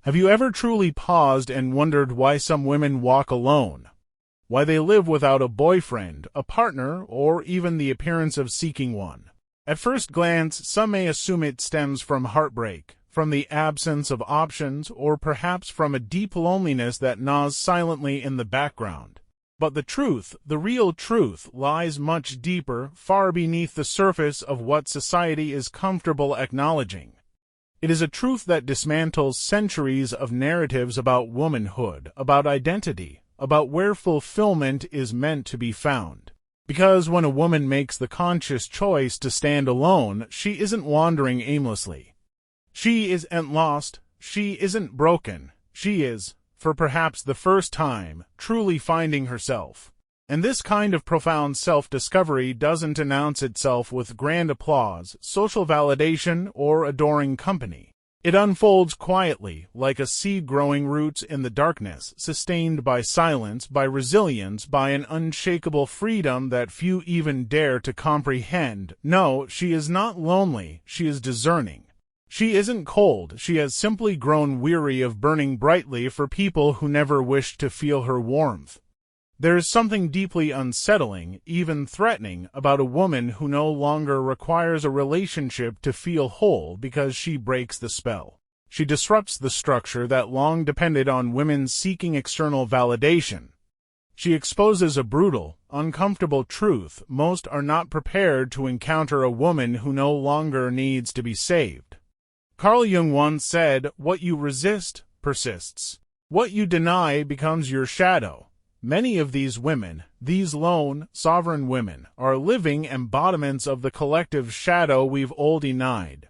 Have you ever truly paused and wondered why some women walk alone? Why they live without a boyfriend, a partner, or even the appearance of seeking one? At first glance, some may assume it stems from heartbreak, from the absence of options, or perhaps from a deep loneliness that gnaws silently in the background. But the truth, the real truth, lies much deeper, far beneath the surface of what society is comfortable acknowledging. It is a truth that dismantles centuries of narratives about womanhood, about identity, about where fulfillment is meant to be found. Because when a woman makes the conscious choice to stand alone, she isn't wandering aimlessly. She isn't lost, she isn't broken, she is, for perhaps the first time, truly finding herself. And this kind of profound self-discovery doesn't announce itself with grand applause, social validation, or adoring company. It unfolds quietly, like a seed growing roots in the darkness, sustained by silence, by resilience, by an unshakable freedom that few even dare to comprehend. No, she is not lonely, she is discerning. She isn't cold, she has simply grown weary of burning brightly for people who never wished to feel her warmth. There is something deeply unsettling, even threatening, about a woman who no longer requires a relationship to feel whole because she breaks the spell. She disrupts the structure that long depended on women seeking external validation. She exposes a brutal, uncomfortable truth: most are not prepared to encounter a woman who no longer needs to be saved. Carl Jung once said, "What you resist persists. What you deny becomes your shadow." Many of these women, these lone, sovereign women, are living embodiments of the collective shadow we've all denied.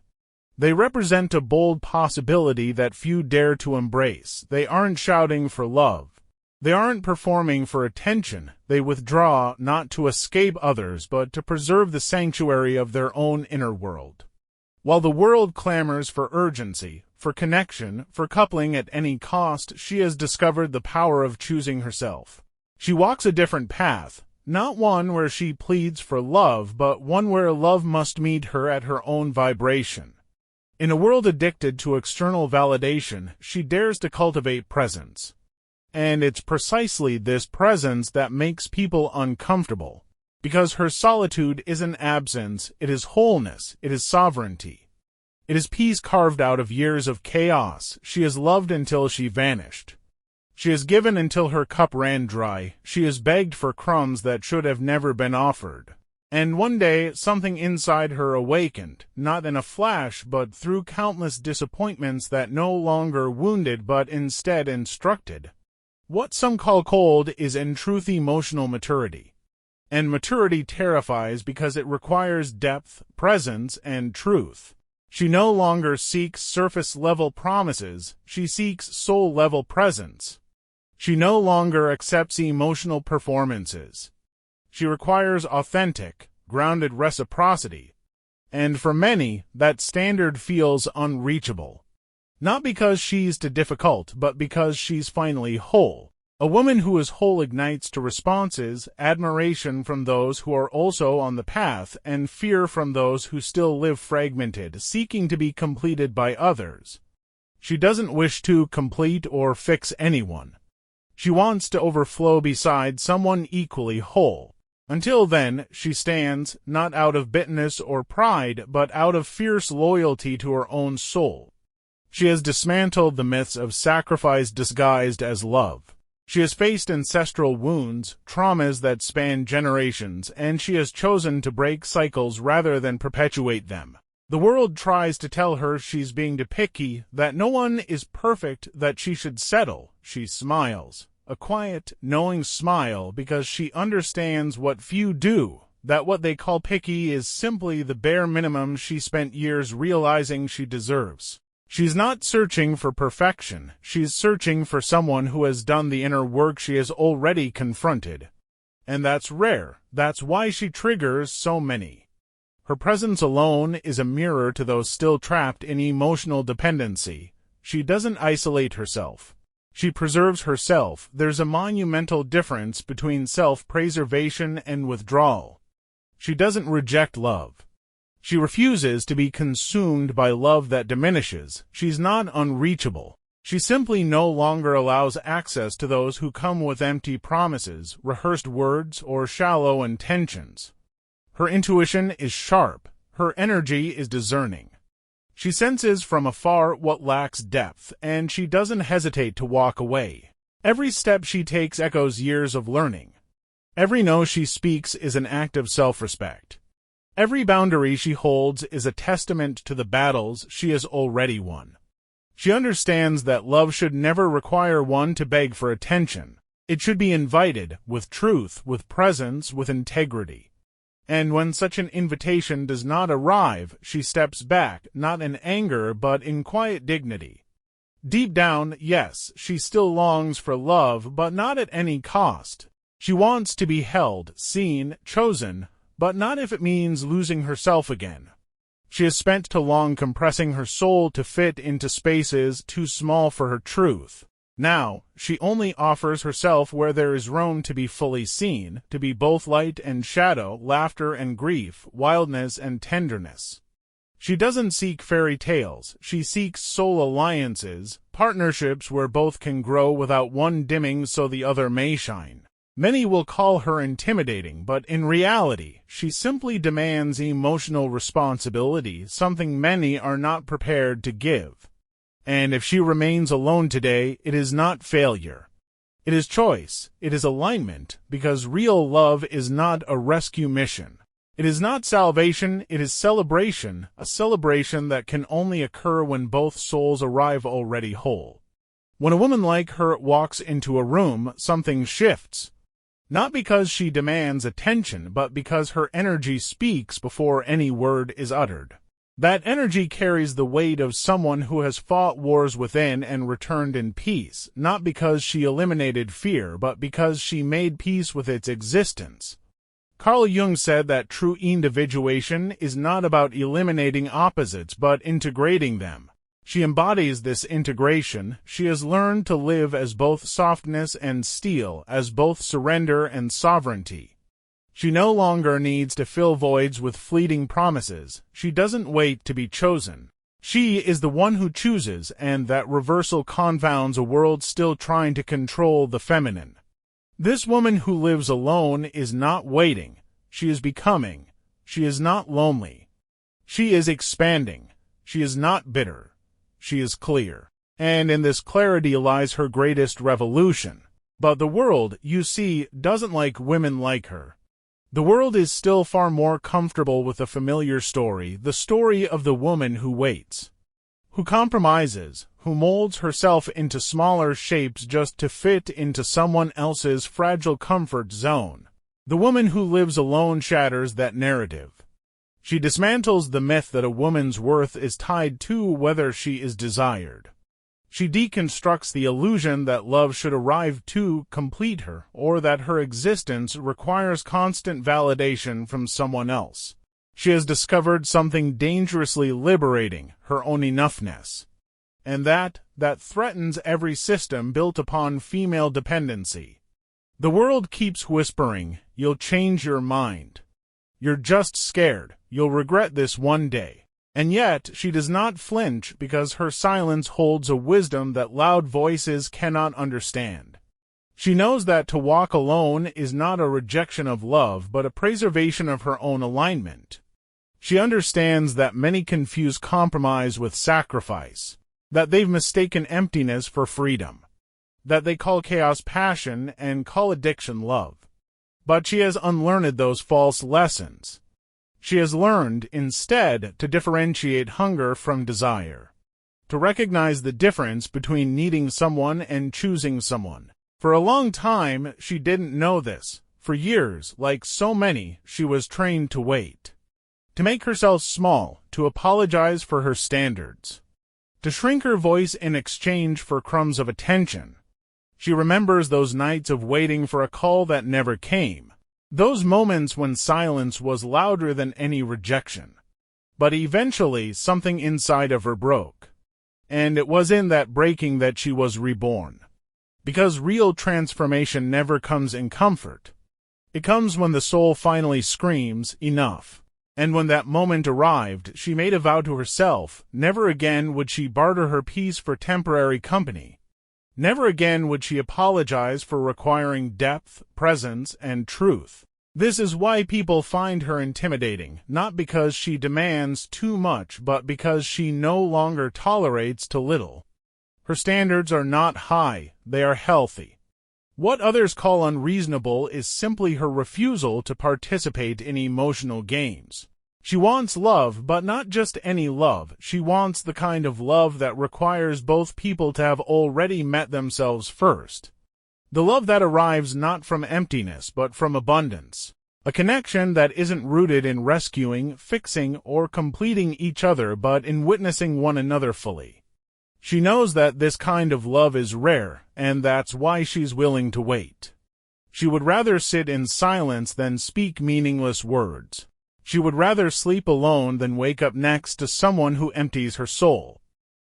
They represent a bold possibility that few dare to embrace. They aren't shouting for love. They aren't performing for attention. They withdraw not to escape others, but to preserve the sanctuary of their own inner world. While the world clamors for urgency, for connection, for coupling at any cost, she has discovered the power of choosing herself. She walks a different path, not one where she pleads for love, but one where love must meet her at her own vibration. In a world addicted to external validation, she dares to cultivate presence. And it's precisely this presence that makes people uncomfortable. Because her solitude isn't absence, it is wholeness, it is sovereignty. It is peace carved out of years of chaos. She has loved until she vanished. She has given until her cup ran dry. She has begged for crumbs that should have never been offered. And one day, something inside her awakened, not in a flash, but through countless disappointments that no longer wounded but instead instructed. What some call cold is in truth emotional maturity. And maturity terrifies because it requires depth, presence, and truth. She no longer seeks surface-level promises, she seeks soul-level presence. She no longer accepts emotional performances. She requires authentic, grounded reciprocity. And for many, that standard feels unreachable. Not because she's too difficult, but because she's finally whole. A woman who is whole ignites to responses, admiration from those who are also on the path, and fear from those who still live fragmented, seeking to be completed by others. She doesn't wish to complete or fix anyone. She wants to overflow beside someone equally whole. Until then, she stands, not out of bitterness or pride, but out of fierce loyalty to her own soul. She has dismantled the myths of sacrifice disguised as love. She has faced ancestral wounds, traumas that span generations, and she has chosen to break cycles rather than perpetuate them. The world tries to tell her she's being too picky, that no one is perfect, that she should settle. She smiles, a quiet, knowing smile, because she understands what few do, that what they call picky is simply the bare minimum she spent years realizing she deserves. She's not searching for perfection, she's searching for someone who has done the inner work she has already confronted. And that's rare, that's why she triggers so many. Her presence alone is a mirror to those still trapped in emotional dependency. She doesn't isolate herself. She preserves herself. There's a monumental difference between self-preservation and withdrawal. She doesn't reject love. She refuses to be consumed by love that diminishes. She's not unreachable. She simply no longer allows access to those who come with empty promises, rehearsed words, or shallow intentions. Her intuition is sharp. Her energy is discerning. She senses from afar what lacks depth, and she doesn't hesitate to walk away. Every step she takes echoes years of learning. Every no she speaks is an act of self-respect. Every boundary she holds is a testament to the battles she has already won. She understands that love should never require one to beg for attention. It should be invited, with truth, with presence, with integrity. And when such an invitation does not arrive, she steps back, not in anger, but in quiet dignity. Deep down, yes, she still longs for love, but not at any cost. She wants to be held, seen, chosen, but not if it means losing herself again. She has spent too long compressing her soul to fit into spaces too small for her truth. Now, she only offers herself where there is room to be fully seen, to be both light and shadow, laughter and grief, wildness and tenderness. She doesn't seek fairy tales, she seeks soul alliances, partnerships where both can grow without one dimming so the other may shine. Many will call her intimidating, but in reality, she simply demands emotional responsibility, something many are not prepared to give. And if she remains alone today, it is not failure. It is choice, it is alignment, because real love is not a rescue mission. It is not salvation, it is celebration, a celebration that can only occur when both souls arrive already whole. When a woman like her walks into a room, something shifts. Not because she demands attention, but because her energy speaks before any word is uttered. That energy carries the weight of someone who has fought wars within and returned in peace, not because she eliminated fear, but because she made peace with its existence. Carl Jung said that true individuation is not about eliminating opposites, but integrating them. She embodies this integration. She has learned to live as both softness and steel, as both surrender and sovereignty. She no longer needs to fill voids with fleeting promises. She doesn't wait to be chosen. She is the one who chooses, and that reversal confounds a world still trying to control the feminine. This woman who lives alone is not waiting. She is becoming. She is not lonely. She is expanding. She is not bitter. She is clear. And in this clarity lies her greatest revolution. But the world, you see, doesn't like women like her. The world is still far more comfortable with a familiar story, the story of the woman who waits, who compromises, who molds herself into smaller shapes just to fit into someone else's fragile comfort zone. The woman who lives alone shatters that narrative. She dismantles the myth that a woman's worth is tied to whether she is desired. She deconstructs the illusion that love should arrive to complete her, or that her existence requires constant validation from someone else. She has discovered something dangerously liberating, her own enoughness. And that threatens every system built upon female dependency. The world keeps whispering, "You'll change your mind. You're just scared. You'll regret this one day." And yet she does not flinch because her silence holds a wisdom that loud voices cannot understand. She knows that to walk alone is not a rejection of love, but a preservation of her own alignment. She understands that many confuse compromise with sacrifice, that they've mistaken emptiness for freedom, that they call chaos passion and call addiction love. But she has unlearned those false lessons. She has learned, instead, to differentiate hunger from desire, to recognize the difference between needing someone and choosing someone. For a long time, she didn't know this. For years, like so many, she was trained to wait, to make herself small, to apologize for her standards, to shrink her voice in exchange for crumbs of attention. She remembers those nights of waiting for a call that never came, those moments when silence was louder than any rejection. But eventually, something inside of her broke. And it was in that breaking that she was reborn. Because real transformation never comes in comfort. It comes when the soul finally screams, "Enough." And when that moment arrived, she made a vow to herself: never again would she barter her peace for temporary company. Never again would she apologize for requiring depth, presence, and truth. This is why people find her intimidating, not because she demands too much, but because she no longer tolerates too little. Her standards are not high, they are healthy. What others call unreasonable is simply her refusal to participate in emotional games. She wants love, but not just any love. She wants the kind of love that requires both people to have already met themselves first. The love that arrives not from emptiness, but from abundance. A connection that isn't rooted in rescuing, fixing, or completing each other, but in witnessing one another fully. She knows that this kind of love is rare, and that's why she's willing to wait. She would rather sit in silence than speak meaningless words. She would rather sleep alone than wake up next to someone who empties her soul.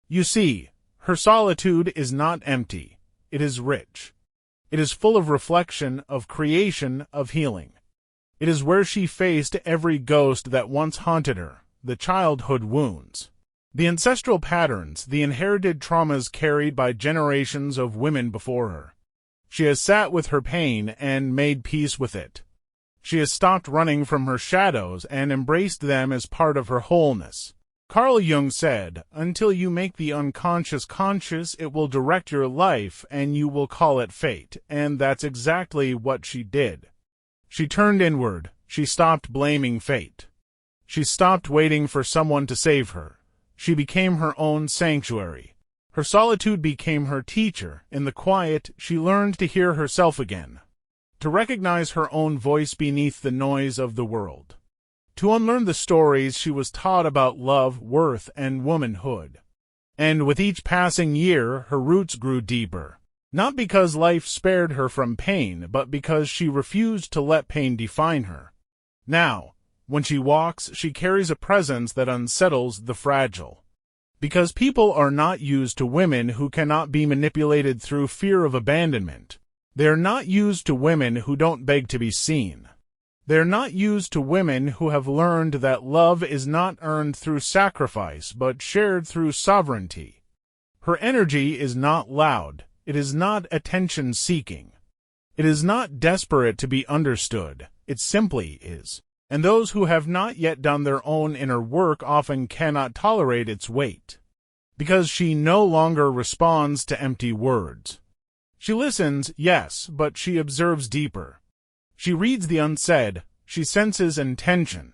You see, her solitude is not empty. It is rich. It is full of reflection, of creation, of healing. It is where she faced every ghost that once haunted her, the childhood wounds, the ancestral patterns, the inherited traumas carried by generations of women before her. She has sat with her pain and made peace with it. She has stopped running from her shadows and embraced them as part of her wholeness. Carl Jung said, "Until you make the unconscious conscious, it will direct your life and you will call it fate." And that's exactly what she did. She turned inward. She stopped blaming fate. She stopped waiting for someone to save her. She became her own sanctuary. Her solitude became her teacher. In the quiet, she learned to hear herself again, to recognize her own voice beneath the noise of the world, to unlearn the stories she was taught about love, worth, and womanhood. And with each passing year, her roots grew deeper, not because life spared her from pain, but because she refused to let pain define her. Now, when she walks, she carries a presence that unsettles the fragile. Because people are not used to women who cannot be manipulated through fear of abandonment. They are not used to women who don't beg to be seen. They are not used to women who have learned that love is not earned through sacrifice, but shared through sovereignty. Her energy is not loud. It is not attention-seeking. It is not desperate to be understood. It simply is. And those who have not yet done their own inner work often cannot tolerate its weight. Because she no longer responds to empty words. She listens, yes, but she observes deeper. She reads the unsaid. She senses intention.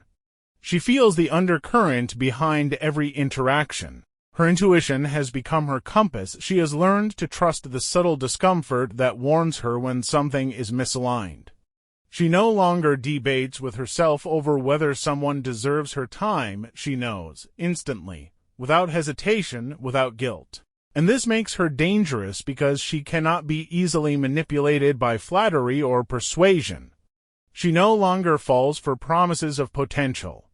She feels the undercurrent behind every interaction. Her intuition has become her compass. She has learned to trust the subtle discomfort that warns her when something is misaligned. She no longer debates with herself over whether someone deserves her time. She knows, instantly, without hesitation, without guilt. And this makes her dangerous because she cannot be easily manipulated by flattery or persuasion. She no longer falls for promises of potential.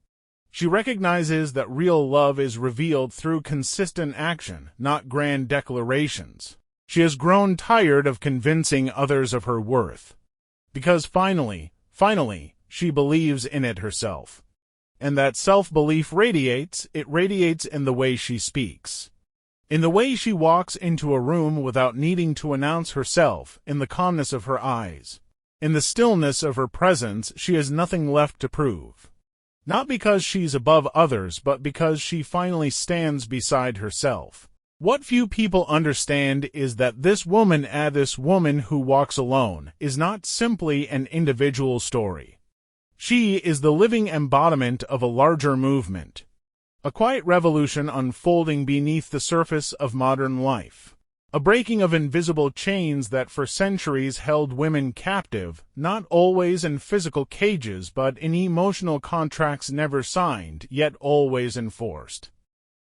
She recognizes that real love is revealed through consistent action, not grand declarations. She has grown tired of convincing others of her worth. Because finally, she believes in it herself. And that self-belief radiates in the way she speaks. In the way she walks into a room without needing to announce herself, in the calmness of her eyes. In the stillness of her presence, she has nothing left to prove. Not because she's above others, but because she finally stands beside herself. What few people understand is that this woman who walks alone is not simply an individual story. She is the living embodiment of a larger movement. A quiet revolution unfolding beneath the surface of modern life. A breaking of invisible chains that for centuries held women captive, not always in physical cages but in emotional contracts never signed, yet always enforced.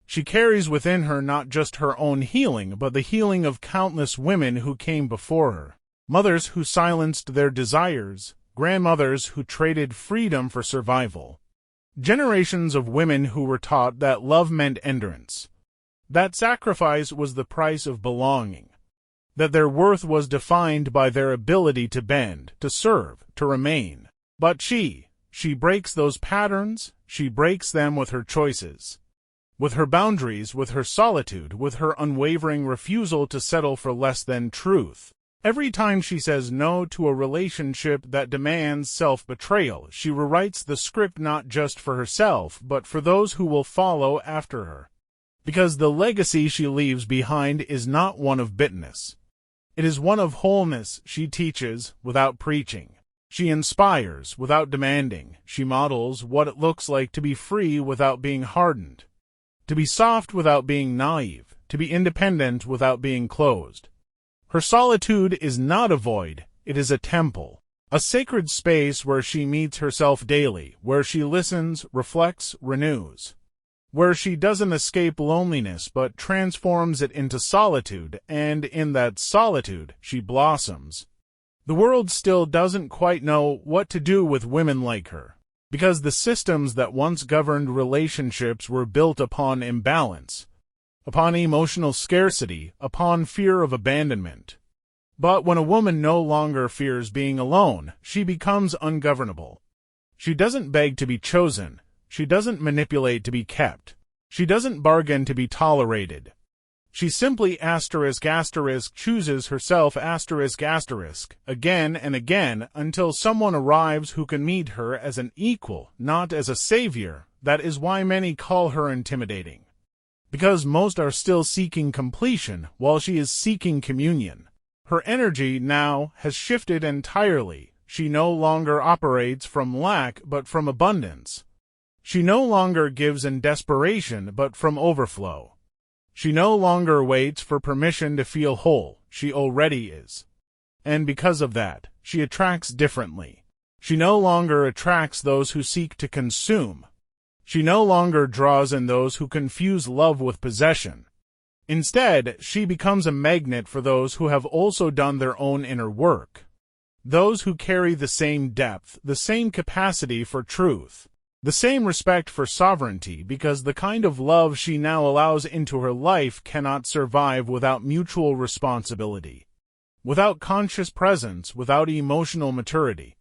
She carries within her not just her own healing, but the healing of countless women who came before her. Mothers who silenced their desires, grandmothers who traded freedom for survival. Generations of women who were taught that love meant endurance, that sacrifice was the price of belonging, that their worth was defined by their ability to bend, to serve, to remain. But she She breaks those patterns, she breaks them with her choices, with her boundaries, with her solitude, with her unwavering refusal to settle for less than truth. Every time she says no to a relationship that demands self-betrayal, she rewrites the script not just for herself, but for those who will follow after her. Because the legacy she leaves behind is not one of bitterness. It is one of wholeness. She teaches without preaching. She inspires without demanding. She models what it looks like to be free without being hardened, to be soft without being naive, to be independent without being closed. Her solitude is not a void, it is a temple, a sacred space where she meets herself daily, where she listens, reflects, renews, where she doesn't escape loneliness but transforms it into solitude, and in that solitude she blossoms. The world still doesn't quite know what to do with women like her, because the systems that once governed relationships were built upon imbalance, upon emotional scarcity, upon fear of abandonment. But when a woman no longer fears being alone, she becomes ungovernable. She doesn't beg to be chosen. She doesn't manipulate to be kept. She doesn't bargain to be tolerated. She simply chooses herself again and again until someone arrives who can meet her as an equal, not as a savior. That is why many call her intimidating. Because most are still seeking completion while she is seeking communion. Her energy now has shifted entirely. She no longer operates from lack but from abundance. She no longer gives in desperation but from overflow. She no longer waits for permission to feel whole. She already is. And because of that, she attracts differently. She no longer attracts those who seek to consume. She no longer draws in those who confuse love with possession. Instead, she becomes a magnet for those who have also done their own inner work. Those who carry the same depth, the same capacity for truth, the same respect for sovereignty, because the kind of love she now allows into her life cannot survive without mutual responsibility, without conscious presence, without emotional maturity.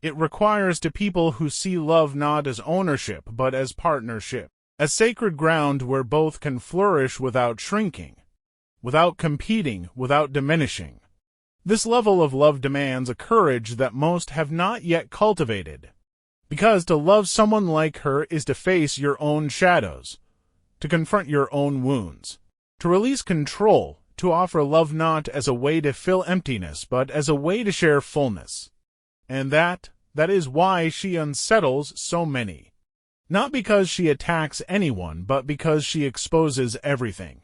It requires to people who see love not as ownership but as partnership, as sacred ground where both can flourish without shrinking, without competing, without diminishing. This level of love demands a courage that most have not yet cultivated, because to love someone like her is to face your own shadows, to confront your own wounds, to release control, to offer love not as a way to fill emptiness but as a way to share fullness. And that is why she unsettles so many. Not because she attacks anyone, but because she exposes everything.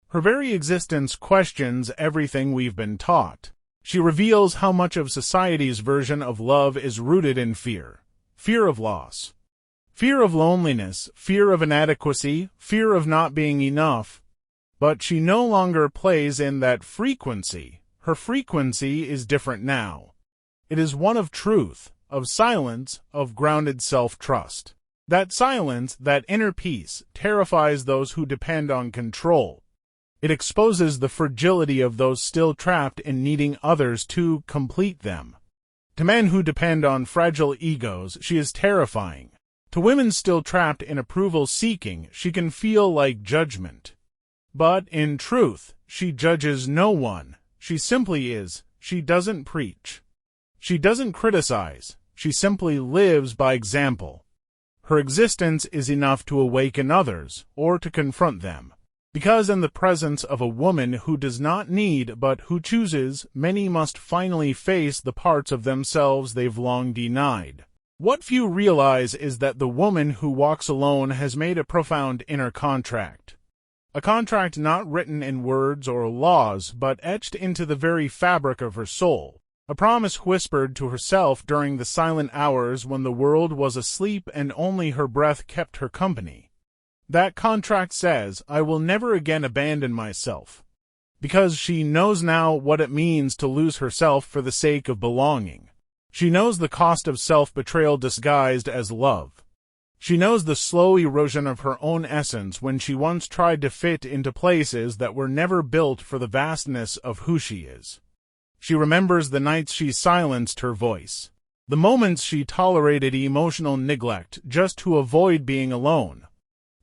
Her very existence questions everything we've been taught. She reveals how much of society's version of love is rooted in fear. Fear of loss. Fear of loneliness, fear of inadequacy, fear of not being enough. But she no longer plays in that frequency. Her frequency is different now. It is one of truth, of silence, of grounded self-trust. That silence, that inner peace, terrifies those who depend on control. It exposes the fragility of those still trapped in needing others to complete them. To men who depend on fragile egos, she is terrifying. To women still trapped in approval-seeking, she can feel like judgment. But, in truth, she judges no one. She simply is. She doesn't preach. She doesn't criticize. She simply lives by example. Her existence is enough to awaken others, or to confront them. Because in the presence of a woman who does not need but who chooses, many must finally face the parts of themselves they've long denied. What few realize is that the woman who walks alone has made a profound inner contract. A contract not written in words or laws, but etched into the very fabric of her soul. A promise whispered to herself during the silent hours when the world was asleep and only her breath kept her company. That contract says, I will never again abandon myself. Because she knows now what it means to lose herself for the sake of belonging. She knows the cost of self-betrayal disguised as love. She knows the slow erosion of her own essence when she once tried to fit into places that were never built for the vastness of who she is. She remembers the nights she silenced her voice, The moments she tolerated emotional neglect just to avoid being alone.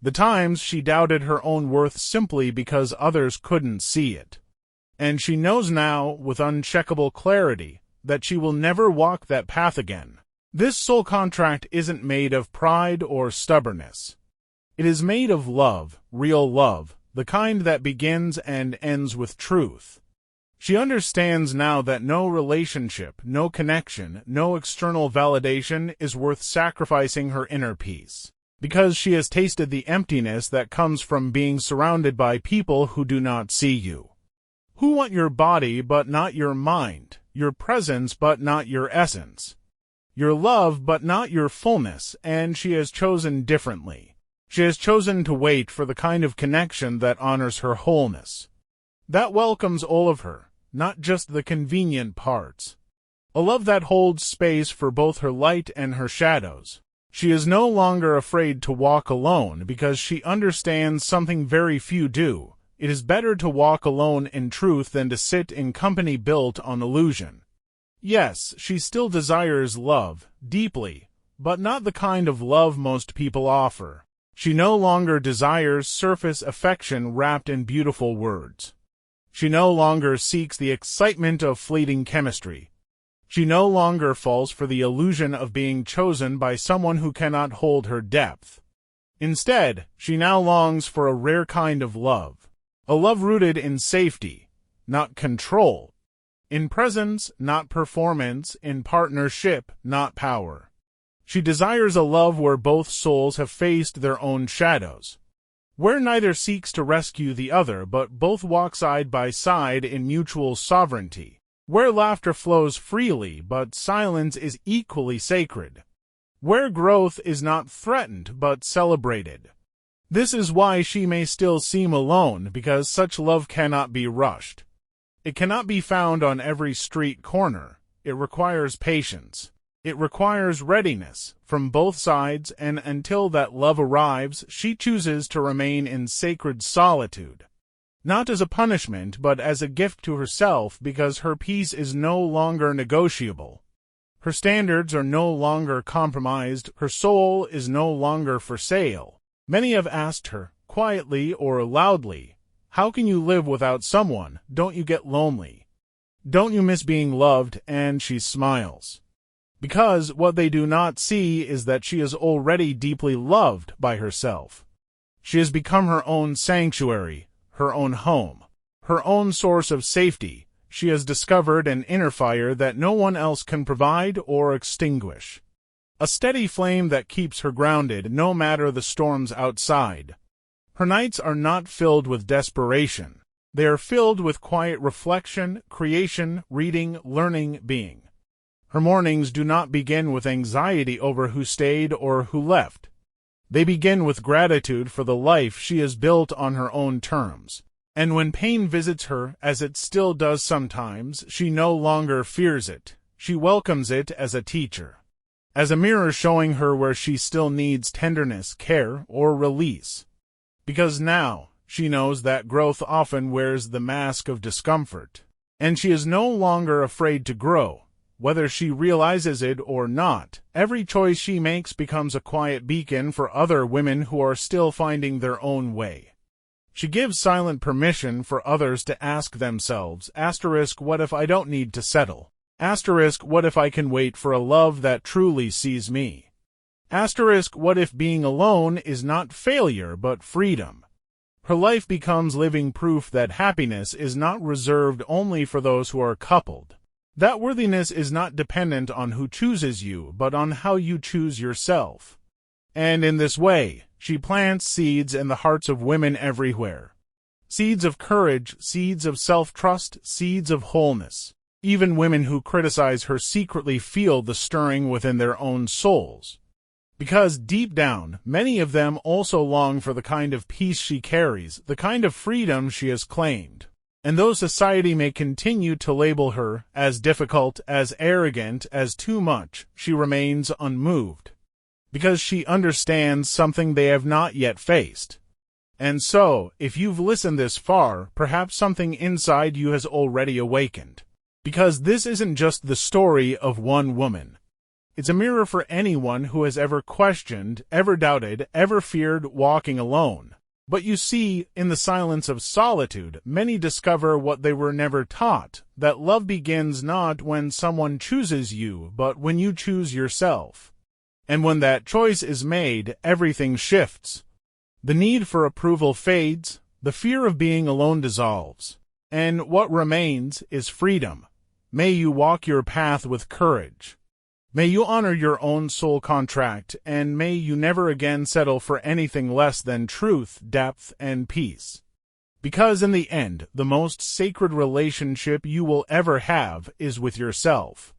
The times she doubted her own worth simply because others couldn't see it. And she knows now, with uncheckable clarity, that she will never walk that path again. This soul contract isn't made of pride or stubbornness. It is made of love, real love, the kind that begins and ends with truth. She understands now that no relationship, no connection, no external validation is worth sacrificing her inner peace, because she has tasted the emptiness that comes from being surrounded by people who do not see you, who want your body but not your mind, your presence but not your essence, your love but not your fullness, and she has chosen differently. She has chosen to wait for the kind of connection that honors her wholeness, that welcomes all of her, not just the convenient parts. A love that holds space for both her light and her shadows. She is no longer afraid to walk alone because she understands something very few do. It is better to walk alone in truth than to sit in company built on illusion. Yes, she still desires love, deeply, but not the kind of love most people offer. She no longer desires surface affection wrapped in beautiful words. She no longer seeks the excitement of fleeting chemistry. She no longer falls for the illusion of being chosen by someone who cannot hold her depth. Instead, she now longs for a rare kind of love, a love rooted in safety, not control, in presence, not performance, in partnership, not power. She desires a love where both souls have faced their own shadows, where neither seeks to rescue the other but both walk side by side in mutual sovereignty, where laughter flows freely but silence is equally sacred, where growth is not threatened but celebrated. This is why she may still seem alone, because such love cannot be rushed. It cannot be found on every street corner. It requires patience. It requires readiness from both sides, and until that love arrives, she chooses to remain in sacred solitude, not as a punishment, but as a gift to herself, because her peace is no longer negotiable. Her standards are no longer compromised. Her soul is no longer for sale. Many have asked her, quietly or loudly, "How can you live without someone? Don't you get lonely? Don't you miss being loved?" And she smiles. Because what they do not see is that she is already deeply loved by herself. She has become her own sanctuary, her own home, her own source of safety. She has discovered an inner fire that no one else can provide or extinguish. A steady flame that keeps her grounded no matter the storms outside. Her nights are not filled with desperation. They are filled with quiet reflection, creation, reading, learning, being. Her mornings do not begin with anxiety over who stayed or who left. They begin with gratitude for the life she has built on her own terms. And when pain visits her, as it still does sometimes, she no longer fears it. She welcomes it as a teacher, as a mirror showing her where she still needs tenderness, care, or release. Because now she knows that growth often wears the mask of discomfort, and she is no longer afraid to grow. Whether she realizes it or not, every choice she makes becomes a quiet beacon for other women who are still finding their own way. She gives silent permission for others to ask themselves, what if I don't need to settle? What if I can wait for a love that truly sees me? What if being alone is not failure but freedom? Her life becomes living proof that happiness is not reserved only for those who are coupled. That worthiness is not dependent on who chooses you, but on how you choose yourself. And in this way, she plants seeds in the hearts of women everywhere. Seeds of courage, seeds of self-trust, seeds of wholeness. Even women who criticize her secretly feel the stirring within their own souls. Because deep down, many of them also long for the kind of peace she carries, the kind of freedom she has claimed. And though society may continue to label her as difficult, as arrogant, as too much, she remains unmoved. Because she understands something they have not yet faced. And so, if you've listened this far, perhaps something inside you has already awakened. Because this isn't just the story of one woman. It's a mirror for anyone who has ever questioned, ever doubted, ever feared walking alone. But you see, in the silence of solitude, many discover what they were never taught, that love begins not when someone chooses you, but when you choose yourself. And when that choice is made, everything shifts. The need for approval fades, the fear of being alone dissolves, and what remains is freedom. May you walk your path with courage. May you honor your own soul contract, and may you never again settle for anything less than truth, depth, and peace. Because in the end, the most sacred relationship you will ever have is with yourself.